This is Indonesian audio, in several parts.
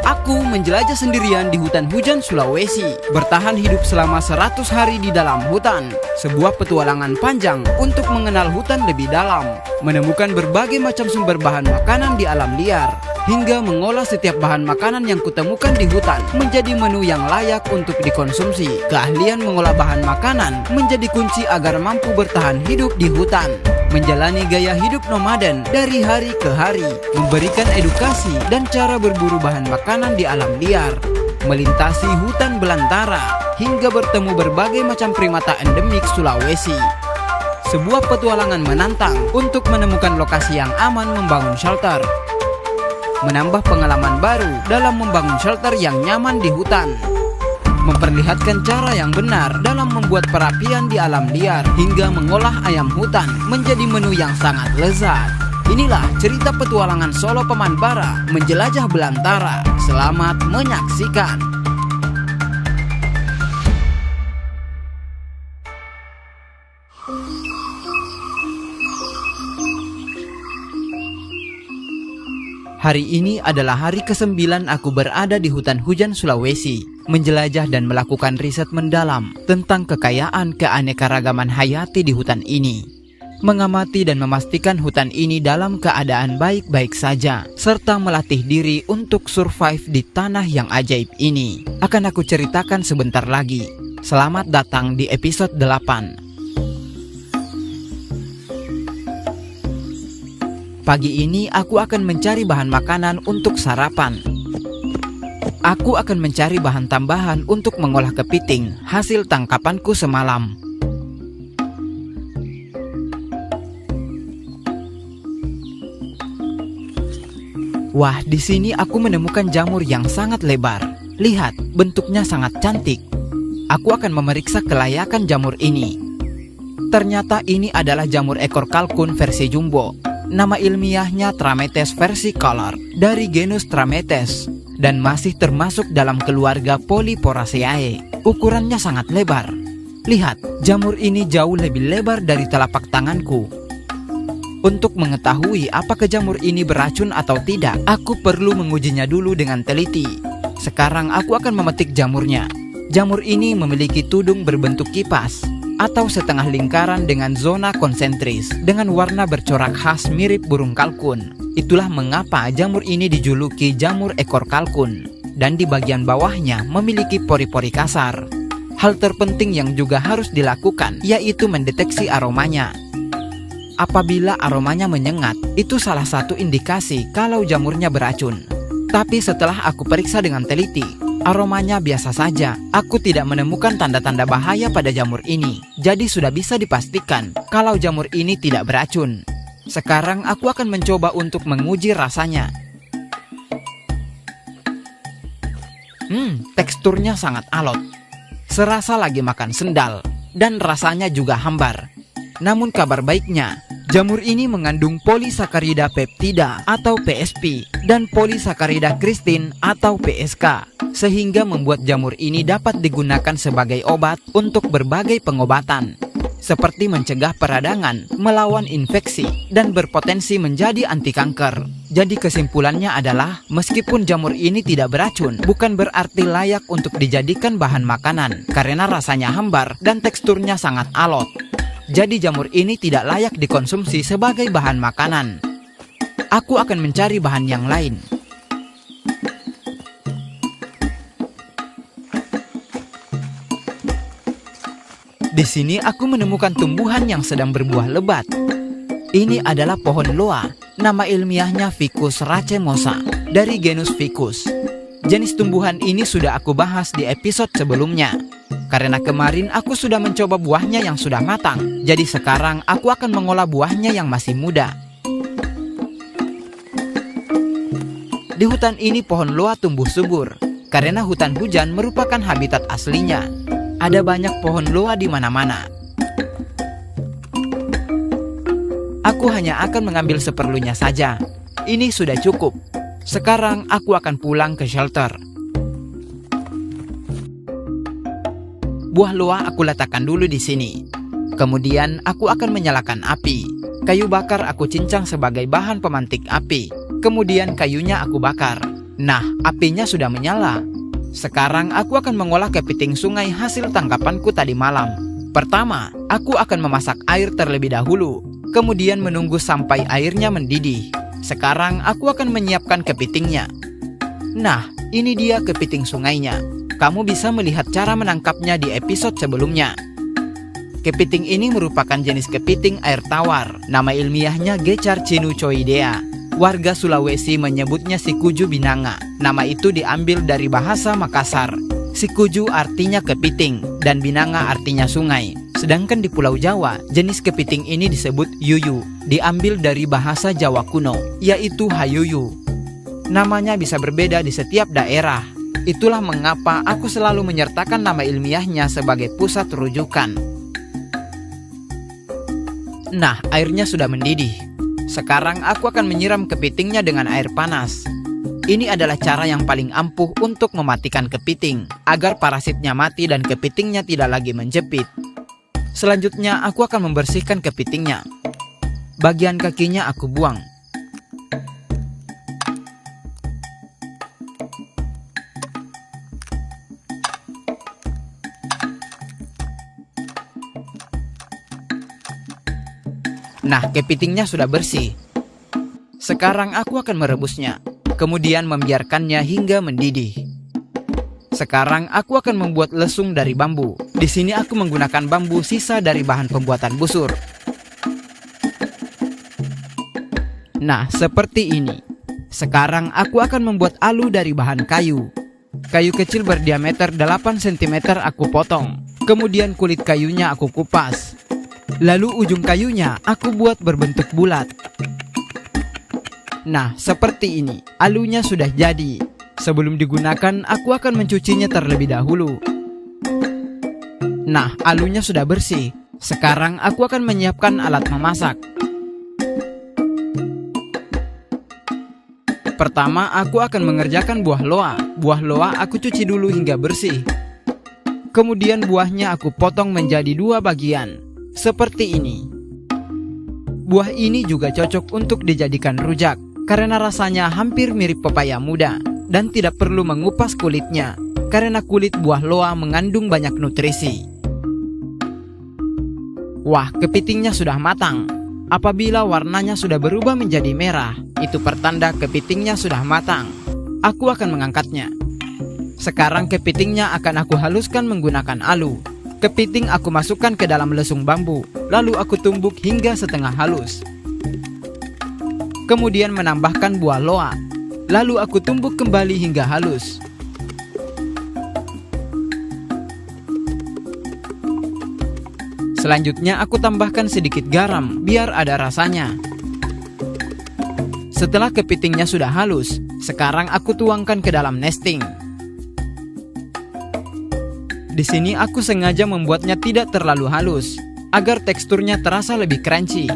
Aku menjelajah sendirian di hutan hujan Sulawesi, bertahan hidup selama 100 hari di dalam hutan. Sebuah petualangan panjang untuk mengenal hutan lebih dalam, menemukan berbagai macam sumber bahan makanan di alam liar, hingga mengolah setiap bahan makanan yang kutemukan di hutan menjadi menu yang layak untuk dikonsumsi. Keahlian mengolah bahan makanan menjadi kunci agar mampu bertahan hidup di hutan, menjalani gaya hidup nomaden dari hari ke hari, memberikan edukasi dan cara berburu bahan makanan di alam liar, melintasi hutan belantara, hingga bertemu berbagai macam primata endemik Sulawesi. Sebuah petualangan menantang untuk menemukan lokasi yang aman membangun shelter, menambah pengalaman baru dalam membangun shelter yang nyaman di hutan, memperlihatkan cara yang benar dalam membuat perapian di alam liar, hingga mengolah ayam hutan menjadi menu yang sangat lezat. Inilah cerita petualangan solo Pemanbara menjelajah belantara. Selamat menyaksikan. Hari ini adalah hari ke-9 aku berada di hutan hujan Sulawesi, menjelajah dan melakukan riset mendalam tentang kekayaan keanekaragaman hayati di hutan ini, mengamati dan memastikan hutan ini dalam keadaan baik-baik saja, serta melatih diri untuk survive di tanah yang ajaib ini. Akan aku ceritakan sebentar lagi. Selamat datang di episode 8. Pagi ini aku akan mencari bahan makanan untuk sarapan. Aku akan mencari bahan tambahan untuk mengolah kepiting hasil tangkapanku semalam. Wah, di sini aku menemukan jamur yang sangat lebar. Lihat, bentuknya sangat cantik. Aku akan memeriksa kelayakan jamur ini. Ternyata ini adalah jamur ekor kalkun versi jumbo. Nama ilmiahnya Trametes versicolor dari genus Trametes dan masih termasuk dalam keluarga Polyporaceae. Ukurannya sangat lebar. Lihat, jamur ini jauh lebih lebar dari telapak tanganku. Untuk mengetahui apakah jamur ini beracun atau tidak, aku perlu mengujinya dulu dengan teliti. Sekarang aku akan memetik jamurnya. Jamur ini memiliki tudung berbentuk kipas atau setengah lingkaran dengan zona konsentris dengan warna bercorak khas mirip burung kalkun. Itulah mengapa jamur ini dijuluki jamur ekor kalkun, dan di bagian bawahnya memiliki pori-pori kasar. Hal terpenting yang juga harus dilakukan yaitu mendeteksi aromanya. Apabila aromanya menyengat, itu salah satu indikasi kalau jamurnya beracun. Tapi setelah aku periksa dengan teliti, aromanya biasa saja. Aku tidak menemukan tanda-tanda bahaya pada jamur ini. Jadi sudah bisa dipastikan kalau jamur ini tidak beracun. Sekarang aku akan mencoba untuk menguji rasanya. Teksturnya sangat alot. Serasa lagi makan sendal. Dan rasanya juga hambar. Namun kabar baiknya, jamur ini mengandung polisakarida peptida atau PSP dan polisakarida kristin atau PSK, sehingga membuat jamur ini dapat digunakan sebagai obat untuk berbagai pengobatan, seperti mencegah peradangan, melawan infeksi, dan berpotensi menjadi anti kanker. Jadi kesimpulannya adalah, meskipun jamur ini tidak beracun, bukan berarti layak untuk dijadikan bahan makanan, karena rasanya hambar dan teksturnya sangat alot. Jadi jamur ini tidak layak dikonsumsi sebagai bahan makanan. Aku akan mencari bahan yang lain. Di sini aku menemukan tumbuhan yang sedang berbuah lebat. Ini adalah pohon loa. Nama ilmiahnya Ficus racemosa dari genus Ficus. Jenis tumbuhan ini sudah aku bahas di episode sebelumnya. Karena kemarin aku sudah mencoba buahnya yang sudah matang. Jadi sekarang aku akan mengolah buahnya yang masih muda. Di hutan ini pohon loa tumbuh subur. Karena hutan hujan merupakan habitat aslinya. Ada banyak pohon loa di mana-mana. Aku hanya akan mengambil seperlunya saja. Ini sudah cukup. Sekarang aku akan pulang ke shelter. Buah loa aku letakkan dulu di sini. Kemudian aku akan menyalakan api. Kayu bakar aku cincang sebagai bahan pemantik api. Kemudian kayunya aku bakar. Nah, apinya sudah menyala. Sekarang aku akan mengolah kepiting sungai hasil tangkapanku tadi malam. Pertama, aku akan memasak air terlebih dahulu, kemudian menunggu sampai airnya mendidih. Sekarang aku akan menyiapkan kepitingnya. Nah, ini dia kepiting sungainya. Kamu bisa melihat cara menangkapnya di episode sebelumnya. Kepiting ini merupakan jenis kepiting air tawar. Nama ilmiahnya Gecar Cinucoidea. Warga Sulawesi menyebutnya sikuju binanga. Nama itu diambil dari bahasa Makassar. Sikuju artinya kepiting dan binanga artinya sungai. Sedangkan di Pulau Jawa, jenis kepiting ini disebut yuyu, diambil dari bahasa Jawa kuno, yaitu hayuyu. Namanya bisa berbeda di setiap daerah. Itulah mengapa aku selalu menyertakan nama ilmiahnya sebagai pusat rujukan. Nah, airnya sudah mendidih. Sekarang aku akan menyiram kepitingnya dengan air panas. Ini adalah cara yang paling ampuh untuk mematikan kepiting, agar parasitnya mati dan kepitingnya tidak lagi menjepit. Selanjutnya aku akan membersihkan kepitingnya. Bagian kakinya aku buang. Nah, kepitingnya sudah bersih. Sekarang aku akan merebusnya, kemudian membiarkannya hingga mendidih. Sekarang aku akan membuat lesung dari bambu. Di sini aku menggunakan bambu sisa dari bahan pembuatan busur. Nah, seperti ini. Sekarang aku akan membuat alu dari bahan kayu. Kayu kecil berdiameter 8 cm aku potong. Kemudian kulit kayunya aku kupas. Lalu ujung kayunya aku buat berbentuk bulat. Nah, seperti ini. Alunya sudah jadi. Sebelum digunakan, aku akan mencucinya terlebih dahulu. Nah, alunya sudah bersih. Sekarang aku akan menyiapkan alat memasak. Pertama, aku akan mengerjakan buah loa. Buah loa aku cuci dulu hingga bersih. Kemudian buahnya aku potong menjadi 2 bagian. Seperti ini. Buah ini juga cocok untuk dijadikan rujak karena rasanya hampir mirip pepaya muda dan tidak perlu mengupas kulitnya karena kulit buah loa mengandung banyak nutrisi. Wah, kepitingnya sudah matang. Apabila warnanya sudah berubah menjadi merah, itu pertanda kepitingnya sudah matang. Aku akan mengangkatnya. Sekarang kepitingnya akan aku haluskan menggunakan alu. Kepiting aku masukkan ke dalam lesung bambu, lalu aku tumbuk hingga setengah halus. Kemudian menambahkan buah loa, lalu aku tumbuk kembali hingga halus. Selanjutnya aku tambahkan sedikit garam biar ada rasanya. Setelah kepitingnya sudah halus, sekarang aku tuangkan ke dalam nesting. Di sini aku sengaja membuatnya tidak terlalu halus, agar teksturnya terasa lebih crunchy.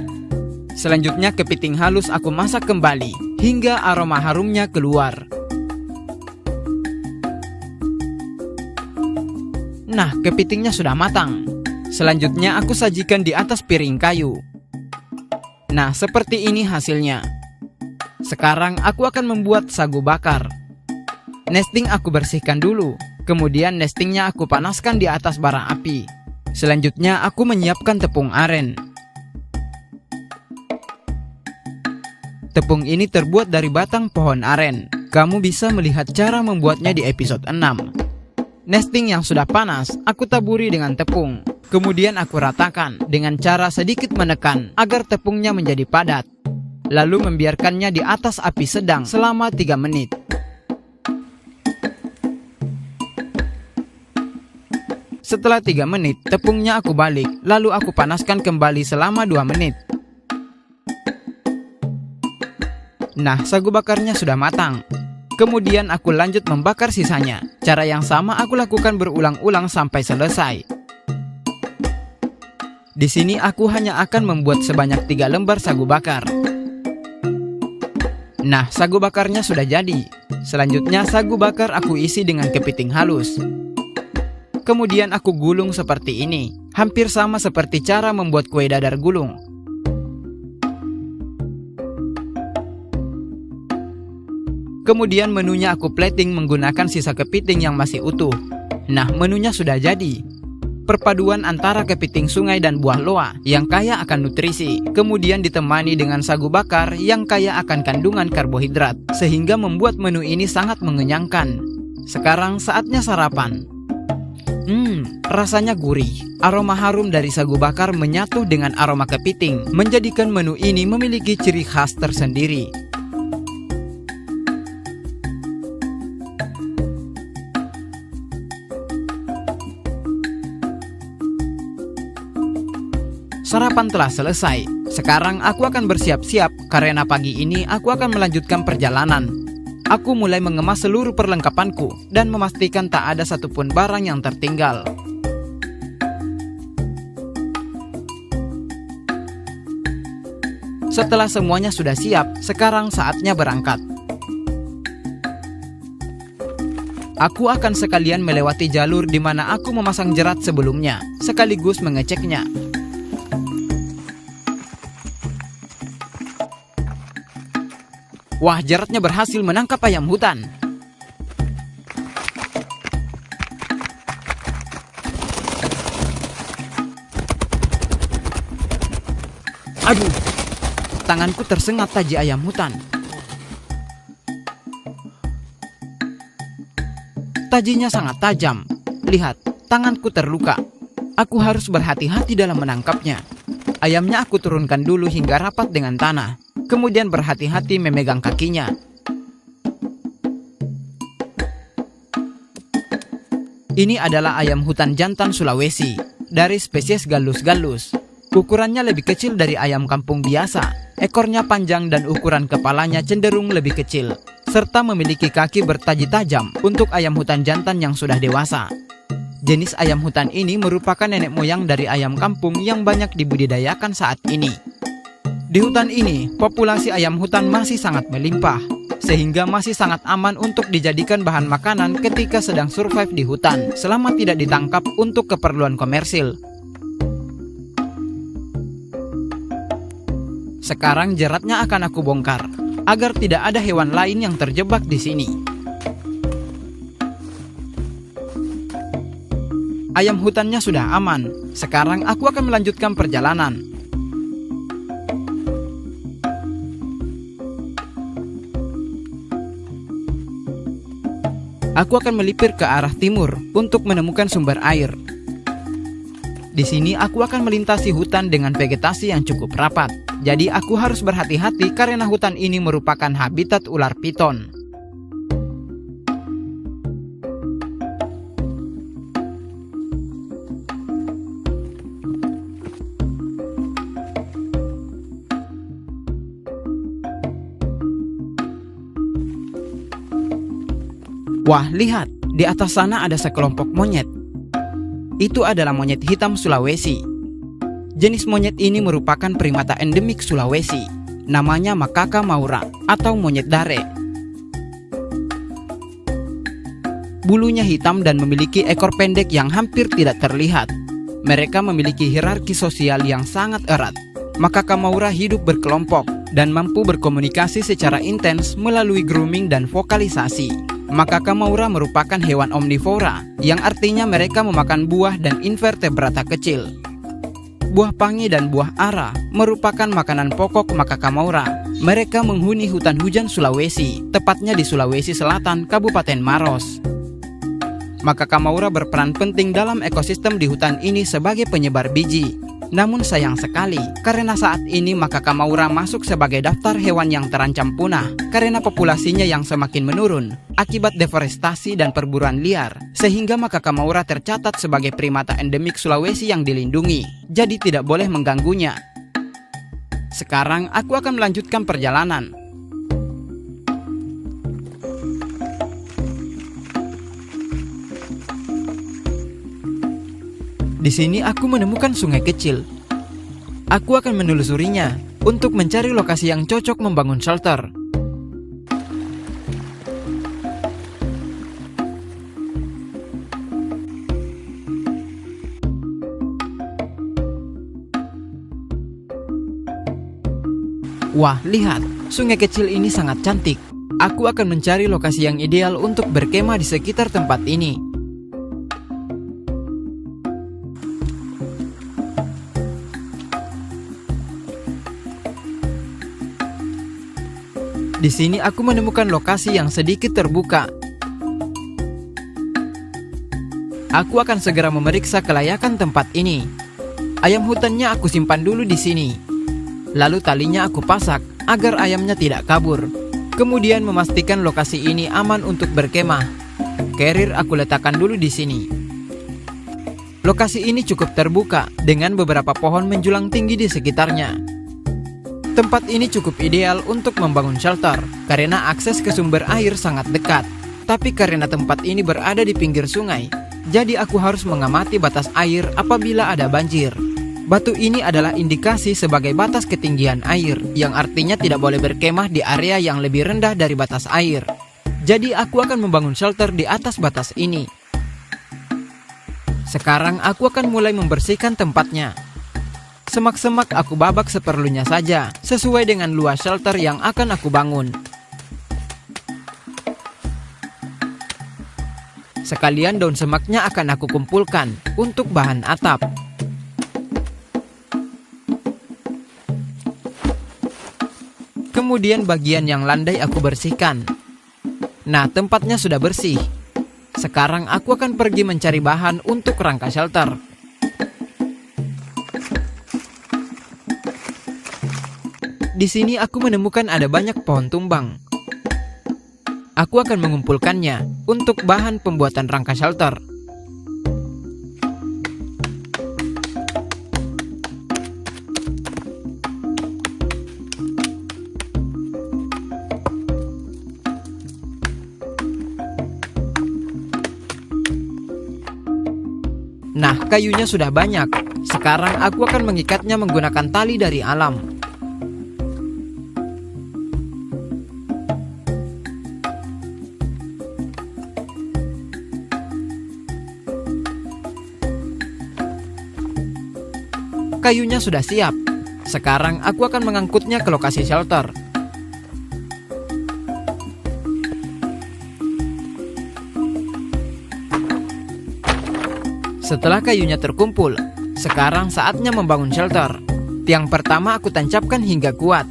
Selanjutnya kepiting halus aku masak kembali, hingga aroma harumnya keluar. Nah, kepitingnya sudah matang. Selanjutnya aku sajikan di atas piring kayu. Nah, seperti ini hasilnya. Sekarang aku akan membuat sagu bakar. Nesting aku bersihkan dulu. Kemudian nestingnya aku panaskan di atas bara api. Selanjutnya aku menyiapkan tepung aren. Tepung ini terbuat dari batang pohon aren. Kamu bisa melihat cara membuatnya di episode 6. Nesting yang sudah panas, aku taburi dengan tepung. Kemudian aku ratakan dengan cara sedikit menekan agar tepungnya menjadi padat. Lalu membiarkannya di atas api sedang selama 3 menit. Setelah 3 menit, tepungnya aku balik, lalu aku panaskan kembali selama 2 menit. Nah, sagu bakarnya sudah matang. Kemudian aku lanjut membakar sisanya. Cara yang sama aku lakukan berulang-ulang sampai selesai. Di sini aku hanya akan membuat sebanyak 3 lembar sagu bakar. Nah, sagu bakarnya sudah jadi. Selanjutnya sagu bakar aku isi dengan kepiting halus. Kemudian aku gulung seperti ini, hampir sama seperti cara membuat kue dadar gulung. Kemudian menunya aku plating menggunakan sisa kepiting yang masih utuh. Nah, menunya sudah jadi. Perpaduan antara kepiting sungai dan buah loa yang kaya akan nutrisi, kemudian ditemani dengan sagu bakar yang kaya akan kandungan karbohidrat, sehingga membuat menu ini sangat mengenyangkan. Sekarang saatnya sarapan. Rasanya gurih. Aroma harum dari sagu bakar menyatu dengan aroma kepiting, menjadikan menu ini memiliki ciri khas tersendiri. Sarapan telah selesai. Sekarang aku akan bersiap-siap karena pagi ini aku akan melanjutkan perjalanan. Aku mulai mengemas seluruh perlengkapanku dan memastikan tak ada satupun barang yang tertinggal. Setelah semuanya sudah siap, sekarang saatnya berangkat. Aku akan sekalian melewati jalur di mana aku memasang jerat sebelumnya, sekaligus mengeceknya. Wah, jeratnya berhasil menangkap ayam hutan. Aduh, tanganku tersengat taji ayam hutan. Tajinya sangat tajam. Lihat, tanganku terluka. Aku harus berhati-hati dalam menangkapnya. Ayamnya aku turunkan dulu hingga rapat dengan tanah. Kemudian berhati-hati memegang kakinya. Ini adalah ayam hutan jantan Sulawesi, dari spesies Gallus-gallus. Ukurannya lebih kecil dari ayam kampung biasa. Ekornya panjang dan ukuran kepalanya cenderung lebih kecil, serta memiliki kaki bertaji tajam untuk ayam hutan jantan yang sudah dewasa. Jenis ayam hutan ini merupakan nenek moyang dari ayam kampung yang banyak dibudidayakan saat ini. Di hutan ini, populasi ayam hutan masih sangat melimpah, sehingga masih sangat aman untuk dijadikan bahan makanan ketika sedang survive di hutan, selama tidak ditangkap untuk keperluan komersil. Sekarang jeratnya akan aku bongkar, agar tidak ada hewan lain yang terjebak di sini. Ayam hutannya sudah aman, sekarang aku akan melanjutkan perjalanan. Aku akan melipir ke arah timur untuk menemukan sumber air. Di sini aku akan melintasi hutan dengan vegetasi yang cukup rapat. Jadi aku harus berhati-hati karena hutan ini merupakan habitat ular piton. Wah, lihat, di atas sana ada sekelompok monyet. Itu adalah monyet hitam Sulawesi. Jenis monyet ini merupakan primata endemik Sulawesi. Namanya Macaca maura atau monyet dare. Bulunya hitam dan memiliki ekor pendek yang hampir tidak terlihat. Mereka memiliki hierarki sosial yang sangat erat. Macaca maura hidup berkelompok dan mampu berkomunikasi secara intens melalui grooming dan vokalisasi. Macaca maura merupakan hewan omnivora, yang artinya mereka memakan buah dan invertebrata kecil. Buah pangi dan buah ara merupakan makanan pokok Macaca maura. Mereka menghuni hutan hujan Sulawesi, tepatnya di Sulawesi Selatan, Kabupaten Maros. Macaca maura berperan penting dalam ekosistem di hutan ini sebagai penyebar biji. Namun sayang sekali, karena saat ini Macaca maura masuk sebagai daftar hewan yang terancam punah karena populasinya yang semakin menurun akibat deforestasi dan perburuan liar, sehingga Macaca maura tercatat sebagai primata endemik Sulawesi yang dilindungi, jadi tidak boleh mengganggunya. Sekarang aku akan melanjutkan perjalanan. Di sini aku menemukan sungai kecil. Aku akan menelusurinya untuk mencari lokasi yang cocok membangun shelter. Wah, lihat, sungai kecil ini sangat cantik. Aku akan mencari lokasi yang ideal untuk berkemah di sekitar tempat ini. Di sini aku menemukan lokasi yang sedikit terbuka. Aku akan segera memeriksa kelayakan tempat ini. Ayam hutannya aku simpan dulu di sini. Lalu talinya aku pasak agar ayamnya tidak kabur. Kemudian memastikan lokasi ini aman untuk berkemah. Carrier aku letakkan dulu di sini. Lokasi ini cukup terbuka dengan beberapa pohon menjulang tinggi di sekitarnya. Tempat ini cukup ideal untuk membangun shelter karena akses ke sumber air sangat dekat. Tapi karena tempat ini berada di pinggir sungai, jadi aku harus mengamati batas air apabila ada banjir. Batu ini adalah indikasi sebagai batas ketinggian air, yang artinya tidak boleh berkemah di area yang lebih rendah dari batas air. Jadi aku akan membangun shelter di atas batas ini. Sekarang aku akan mulai membersihkan tempatnya. Semak-semak aku babak seperlunya saja, sesuai dengan luas shelter yang akan aku bangun. Sekalian daun semaknya akan aku kumpulkan untuk bahan atap. Kemudian bagian yang landai aku bersihkan. Nah, tempatnya sudah bersih. Sekarang aku akan pergi mencari bahan untuk rangka shelter. Di sini aku menemukan ada banyak pohon tumbang. Aku akan mengumpulkannya untuk bahan pembuatan rangka shelter. Nah, kayunya sudah banyak. Sekarang aku akan mengikatnya menggunakan tali dari alam. Kayunya sudah siap. Sekarang aku akan mengangkutnya ke lokasi shelter. Setelah kayunya terkumpul, sekarang saatnya membangun shelter. Tiang pertama aku tancapkan hingga kuat.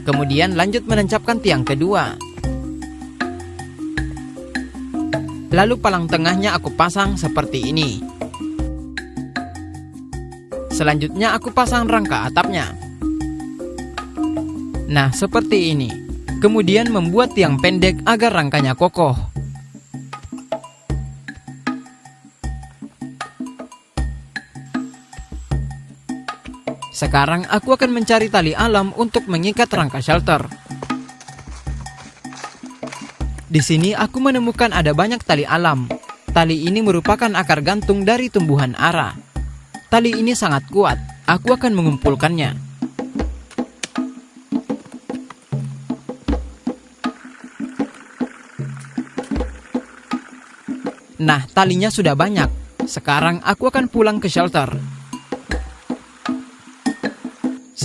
Kemudian lanjut menancapkan tiang kedua. Lalu palang tengahnya aku pasang seperti ini. Selanjutnya aku pasang rangka atapnya. Nah, seperti ini. Kemudian membuat tiang pendek agar rangkanya kokoh. Sekarang aku akan mencari tali alam untuk mengikat rangka shelter. Di sini aku menemukan ada banyak tali alam. Tali ini merupakan akar gantung dari tumbuhan ara. Tali ini sangat kuat. Aku akan mengumpulkannya. Nah, talinya sudah banyak. Sekarang aku akan pulang ke shelter.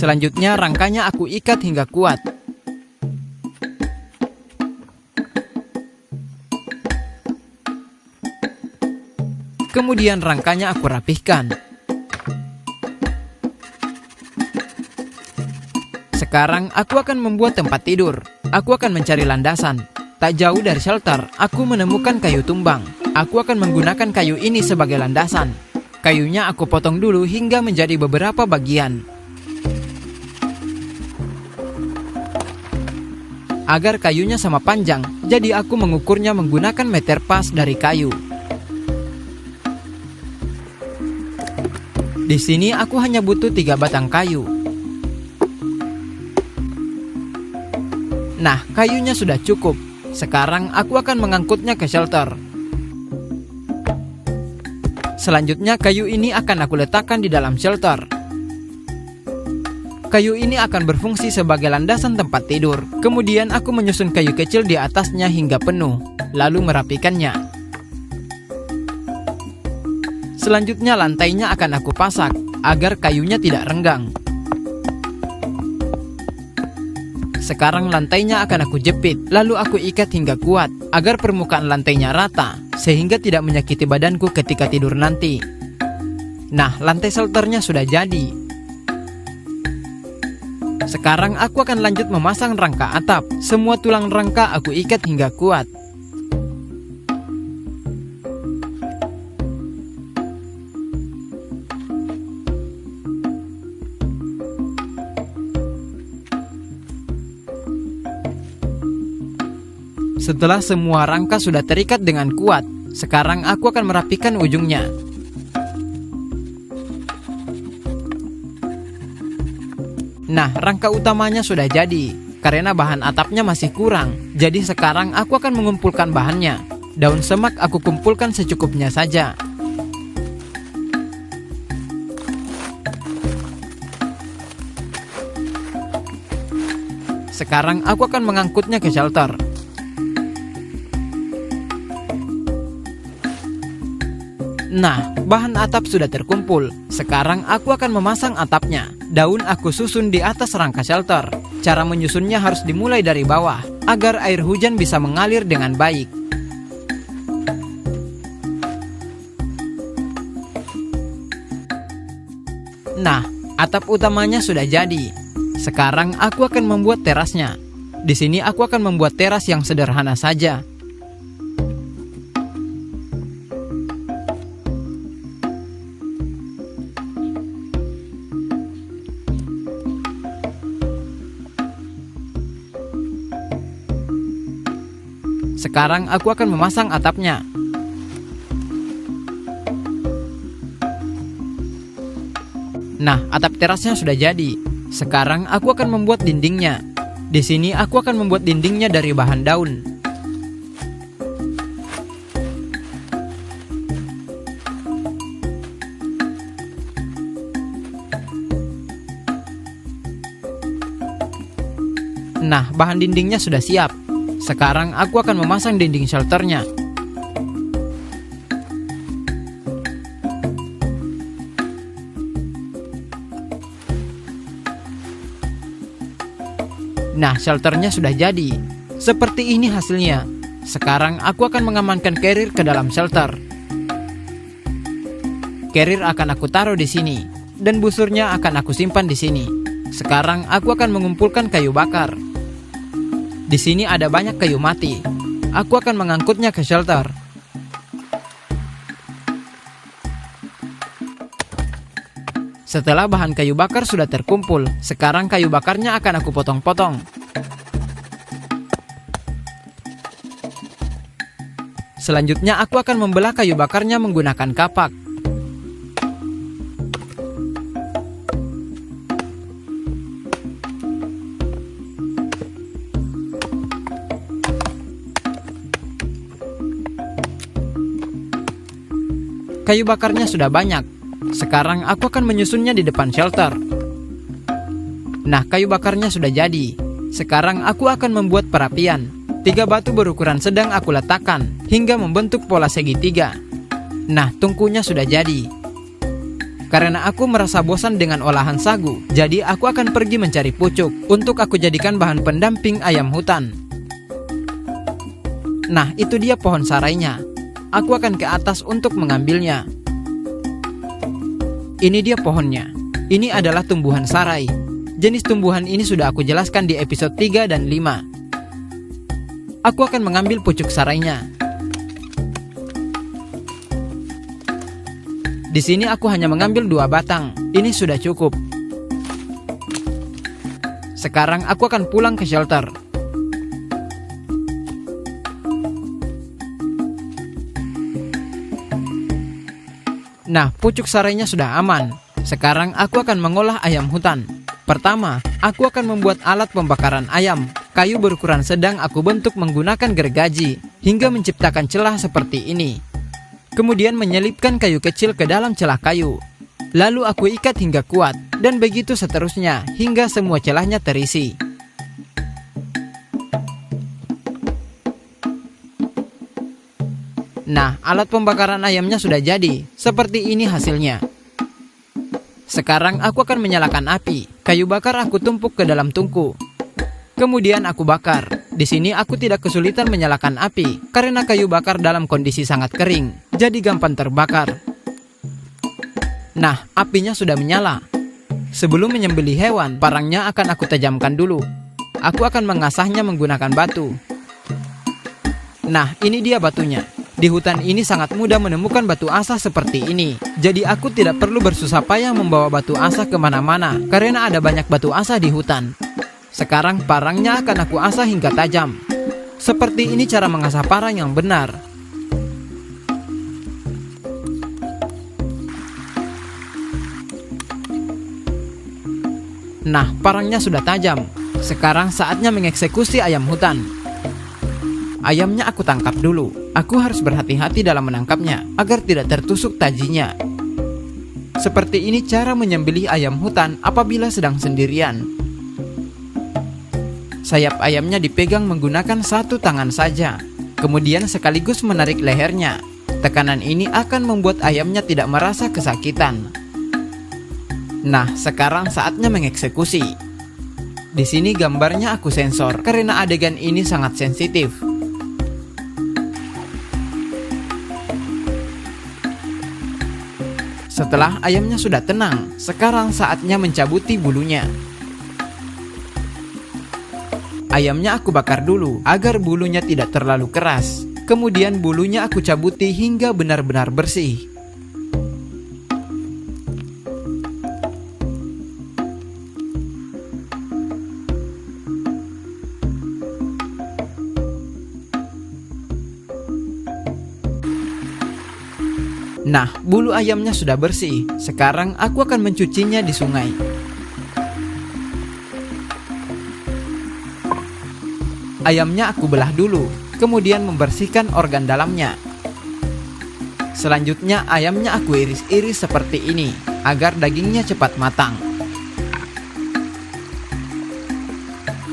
Selanjutnya rangkanya aku ikat hingga kuat. Kemudian rangkanya aku rapihkan. Sekarang aku akan membuat tempat tidur. Aku akan mencari landasan. Tak jauh dari shelter, aku menemukan kayu tumbang. Aku akan menggunakan kayu ini sebagai landasan. Kayunya aku potong dulu hingga menjadi beberapa bagian. Agar kayunya sama panjang, jadi aku mengukurnya menggunakan meter pas dari kayu. Di sini aku hanya butuh 3 batang kayu. Nah, kayunya sudah cukup. Sekarang aku akan mengangkutnya ke shelter. Selanjutnya kayu ini akan aku letakkan di dalam shelter. Kayu ini akan berfungsi sebagai landasan tempat tidur. Kemudian aku menyusun kayu kecil di atasnya hingga penuh, lalu merapikannya. Selanjutnya lantainya akan aku pasak agar kayunya tidak renggang. Sekarang lantainya akan aku jepit, lalu aku ikat hingga kuat agar permukaan lantainya rata, sehingga tidak menyakiti badanku ketika tidur nanti. Nah, lantai shelternya sudah jadi. Sekarang aku akan lanjut memasang rangka atap. Semua tulang rangka aku ikat hingga kuat. Setelah semua rangka sudah terikat dengan kuat, sekarang aku akan merapikan ujungnya. Nah, rangka utamanya sudah jadi. Karena bahan atapnya masih kurang, jadi sekarang aku akan mengumpulkan bahannya. Daun semak aku kumpulkan secukupnya saja. Sekarang aku akan mengangkutnya ke shelter. Nah, bahan atap sudah terkumpul. Sekarang aku akan memasang atapnya. Daun aku susun di atas rangka shelter. Cara menyusunnya harus dimulai dari bawah, agar air hujan bisa mengalir dengan baik. Nah, atap utamanya sudah jadi. Sekarang aku akan membuat terasnya. Di sini aku akan membuat teras yang sederhana saja. Sekarang aku akan memasang atapnya. Nah, atap terasnya sudah jadi. Sekarang aku akan membuat dindingnya. Di sini aku akan membuat dindingnya dari bahan daun. Nah, bahan dindingnya sudah siap. Sekarang aku akan memasang dinding shelternya. Nah, shelternya sudah jadi. Seperti ini hasilnya. Sekarang aku akan mengamankan carrier ke dalam shelter. Carrier akan aku taruh di sini, dan busurnya akan aku simpan di sini. Sekarang aku akan mengumpulkan kayu bakar. Di sini ada banyak kayu mati. Aku akan mengangkutnya ke shelter. Setelah bahan kayu bakar sudah terkumpul, sekarang kayu bakarnya akan aku potong-potong. Selanjutnya aku akan membelah kayu bakarnya menggunakan kapak. Kayu bakarnya sudah banyak. Sekarang aku akan menyusunnya di depan shelter. Nah, kayu bakarnya sudah jadi. Sekarang aku akan membuat perapian. 3 batu berukuran sedang aku letakkan hingga membentuk pola segitiga. Nah, tungkunya sudah jadi. Karena aku merasa bosan dengan olahan sagu, jadi aku akan pergi mencari pucuk untuk aku jadikan bahan pendamping ayam hutan. Nah, itu dia pohon sarainya. Aku akan ke atas untuk mengambilnya. Ini dia pohonnya. Ini adalah tumbuhan sarai. Jenis tumbuhan ini sudah aku jelaskan di episode 3 dan 5. Aku akan mengambil pucuk sarainya. Di sini aku hanya mengambil 2 batang. Ini sudah cukup. Sekarang aku akan pulang ke shelter. Nah, pucuk sarainya sudah aman. Sekarang aku akan mengolah ayam hutan. Pertama, aku akan membuat alat pembakaran ayam. Kayu berukuran sedang aku bentuk menggunakan gergaji hingga menciptakan celah seperti ini. Kemudian menyelipkan kayu kecil ke dalam celah kayu. Lalu aku ikat hingga kuat, dan begitu seterusnya hingga semua celahnya terisi. Nah, alat pembakaran ayamnya sudah jadi. Seperti ini hasilnya. Sekarang aku akan menyalakan api. Kayu bakar aku tumpuk ke dalam tungku. Kemudian aku bakar. Di sini aku tidak kesulitan menyalakan api karena kayu bakar dalam kondisi sangat kering, jadi gampang terbakar. Nah, apinya sudah menyala. Sebelum menyembelih hewan, parangnya akan aku tajamkan dulu. Aku akan mengasahnya menggunakan batu. Nah, ini dia batunya. Di hutan ini sangat mudah menemukan batu asah seperti ini. Jadi aku tidak perlu bersusah payah membawa batu asah kemana-mana karena ada banyak batu asah di hutan. Sekarang parangnya akan aku asah hingga tajam. Seperti ini cara mengasah parang yang benar. Nah, parangnya sudah tajam. Sekarang saatnya mengeksekusi ayam hutan. Ayamnya aku tangkap dulu. Aku harus berhati-hati dalam menangkapnya agar tidak tertusuk tajinya. Seperti ini cara menyembelih ayam hutan apabila sedang sendirian. Sayap ayamnya dipegang menggunakan satu tangan saja. Kemudian sekaligus menarik lehernya. Tekanan ini akan membuat ayamnya tidak merasa kesakitan. Nah, sekarang saatnya mengeksekusi. Di sini gambarnya aku sensor karena adegan ini sangat sensitif. Setelah ayamnya sudah tenang, sekarang saatnya mencabuti bulunya. Ayamnya aku bakar dulu agar bulunya tidak terlalu keras. Kemudian bulunya aku cabuti hingga benar-benar bersih. Nah, bulu ayamnya sudah bersih. Sekarang aku akan mencucinya di sungai. Ayamnya aku belah dulu, kemudian membersihkan organ dalamnya. Selanjutnya ayamnya aku iris-iris seperti ini, agar dagingnya cepat matang.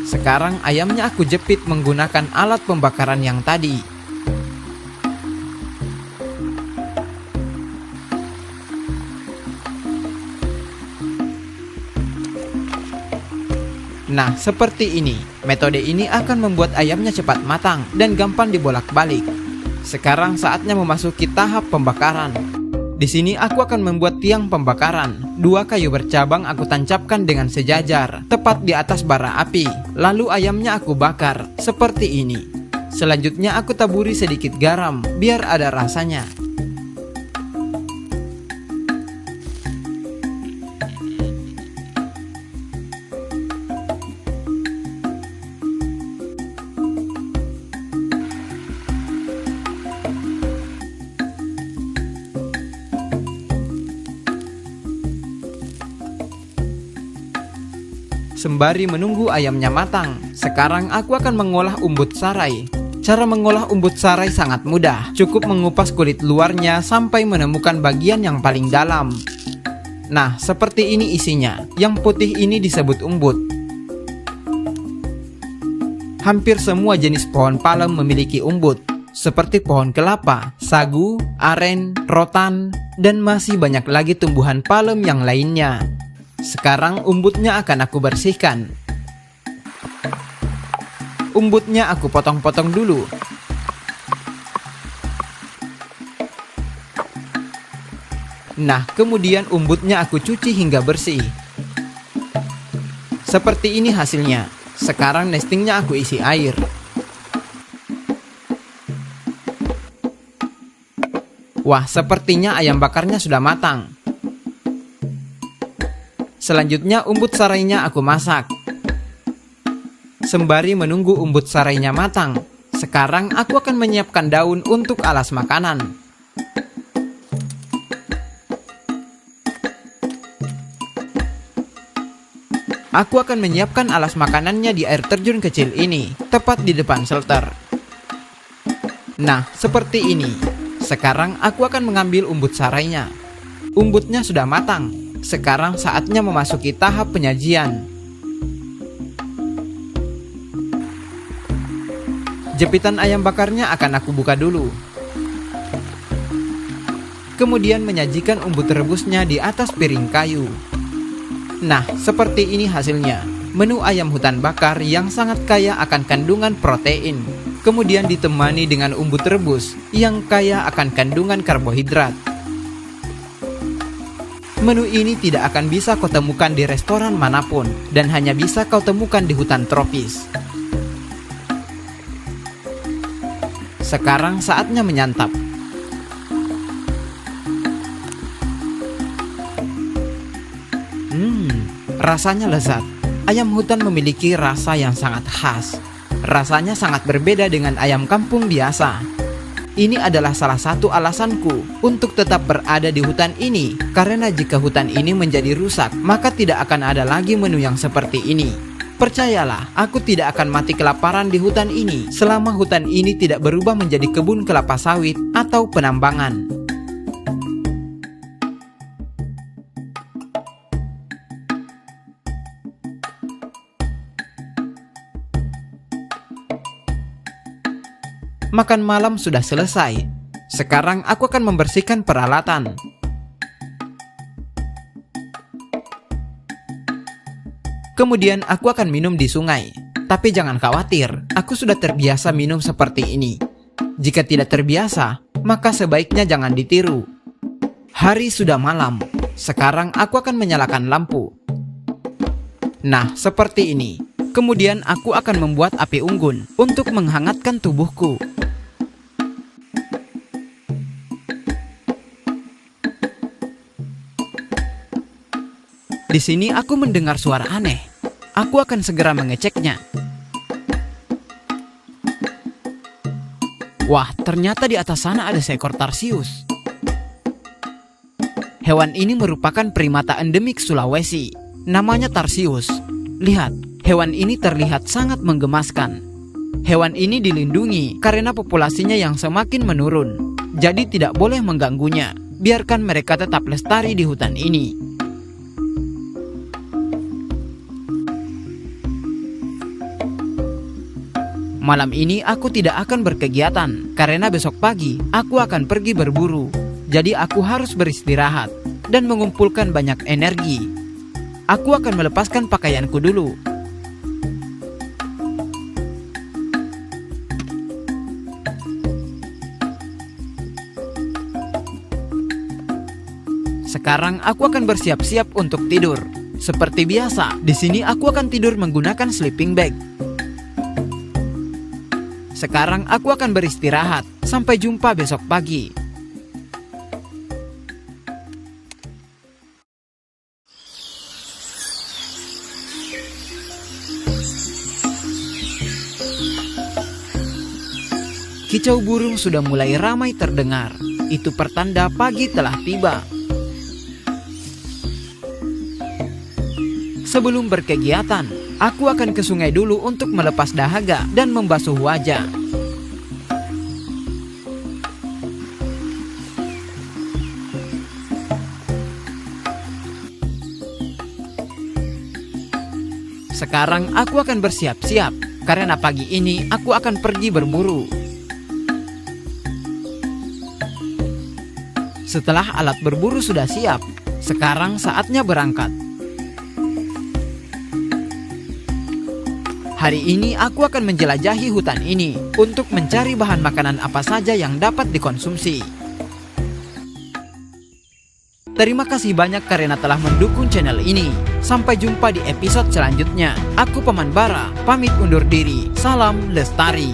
Sekarang ayamnya aku jepit menggunakan alat pembakaran yang tadi. Nah, seperti ini. Metode ini akan membuat ayamnya cepat matang dan gampang dibolak-balik. Sekarang saatnya memasuki tahap pembakaran. Di sini aku akan membuat tiang pembakaran. 2 kayu bercabang aku tancapkan dengan sejajar, tepat di atas bara api. Lalu ayamnya aku bakar, seperti ini. Selanjutnya aku taburi sedikit garam, biar ada rasanya. Sembari menunggu ayamnya matang, sekarang aku akan mengolah umbut sarai. Cara mengolah umbut sarai sangat mudah. Cukup mengupas kulit luarnya sampai menemukan bagian yang paling dalam. Nah, seperti ini isinya. Yang putih ini disebut umbut. Hampir semua jenis pohon palem memiliki umbut, seperti pohon kelapa, sagu, aren, rotan, dan masih banyak lagi tumbuhan palem yang lainnya. Sekarang umbutnya akan aku bersihkan. Umbutnya aku potong-potong dulu. Nah, kemudian umbutnya aku cuci hingga bersih. Seperti ini hasilnya. Sekarang nestingnya aku isi air. Wah, sepertinya ayam bakarnya sudah matang. Selanjutnya umbut sarainya aku masak. Sembari menunggu umbut sarainya matang, sekarang aku akan menyiapkan daun untuk alas makanan. Aku akan menyiapkan alas makanannya di air terjun kecil ini, tepat di depan shelter. Nah, seperti ini. Sekarang aku akan mengambil umbut sarainya. Umbutnya sudah matang. Sekarang saatnya memasuki tahap penyajian. Jepitan ayam bakarnya akan aku buka dulu. Kemudian menyajikan umbut rebusnya di atas piring kayu. Nah, seperti ini hasilnya. menu ayam hutan bakar yang sangat kaya akan kandungan protein, kemudian ditemani dengan umbut rebus yang kaya akan kandungan karbohidrat. Menu ini tidak akan bisa kau temukan di restoran manapun dan hanya bisa kau temukan di hutan tropis. Sekarang saatnya menyantap. Rasanya lezat. Ayam hutan memiliki rasa yang sangat khas. Rasanya sangat berbeda dengan ayam kampung biasa. Ini adalah salah satu alasanku untuk tetap berada di hutan ini, karena jika hutan ini menjadi rusak, maka tidak akan ada lagi menu yang seperti ini. Percayalah, aku tidak akan mati kelaparan di hutan ini selama hutan ini tidak berubah menjadi kebun kelapa sawit atau penambangan. Makan malam sudah selesai. Sekarang aku akan membersihkan peralatan. Kemudian aku akan minum di sungai. Tapi jangan khawatir, aku sudah terbiasa minum seperti ini. Jika tidak terbiasa, maka sebaiknya jangan ditiru. Hari sudah malam. Sekarang aku akan menyalakan lampu. Nah, seperti ini. Kemudian aku akan membuat api unggun untuk menghangatkan tubuhku. Di sini aku mendengar suara aneh. Aku akan segera mengeceknya. Wah, ternyata di atas sana ada seekor tarsius. Hewan ini merupakan primata endemik Sulawesi. Namanya tarsius. Lihat, hewan ini terlihat sangat menggemaskan. Hewan ini dilindungi karena populasinya yang semakin menurun. Jadi tidak boleh mengganggunya. Biarkan mereka tetap lestari di hutan ini. Malam ini aku tidak akan berkegiatan karena besok pagi aku akan pergi berburu. Jadi aku harus beristirahat dan mengumpulkan banyak energi. Aku akan melepaskan pakaianku dulu. Sekarang aku akan bersiap-siap untuk tidur. Seperti biasa, di sini aku akan tidur menggunakan sleeping bag. Sekarang aku akan beristirahat. Sampai jumpa besok pagi. Kicau burung sudah mulai ramai terdengar. Itu pertanda pagi telah tiba. Sebelum berkegiatan, aku akan ke sungai dulu untuk melepas dahaga dan membasuh wajah. Sekarang aku akan bersiap-siap, karena pagi ini aku akan pergi berburu. Setelah alat berburu sudah siap, sekarang saatnya berangkat. Hari ini aku akan menjelajahi hutan ini untuk mencari bahan makanan apa saja yang dapat dikonsumsi. Terima kasih banyak karena telah mendukung channel ini. Sampai jumpa di episode selanjutnya. Aku Paman Bara, pamit undur diri. Salam lestari.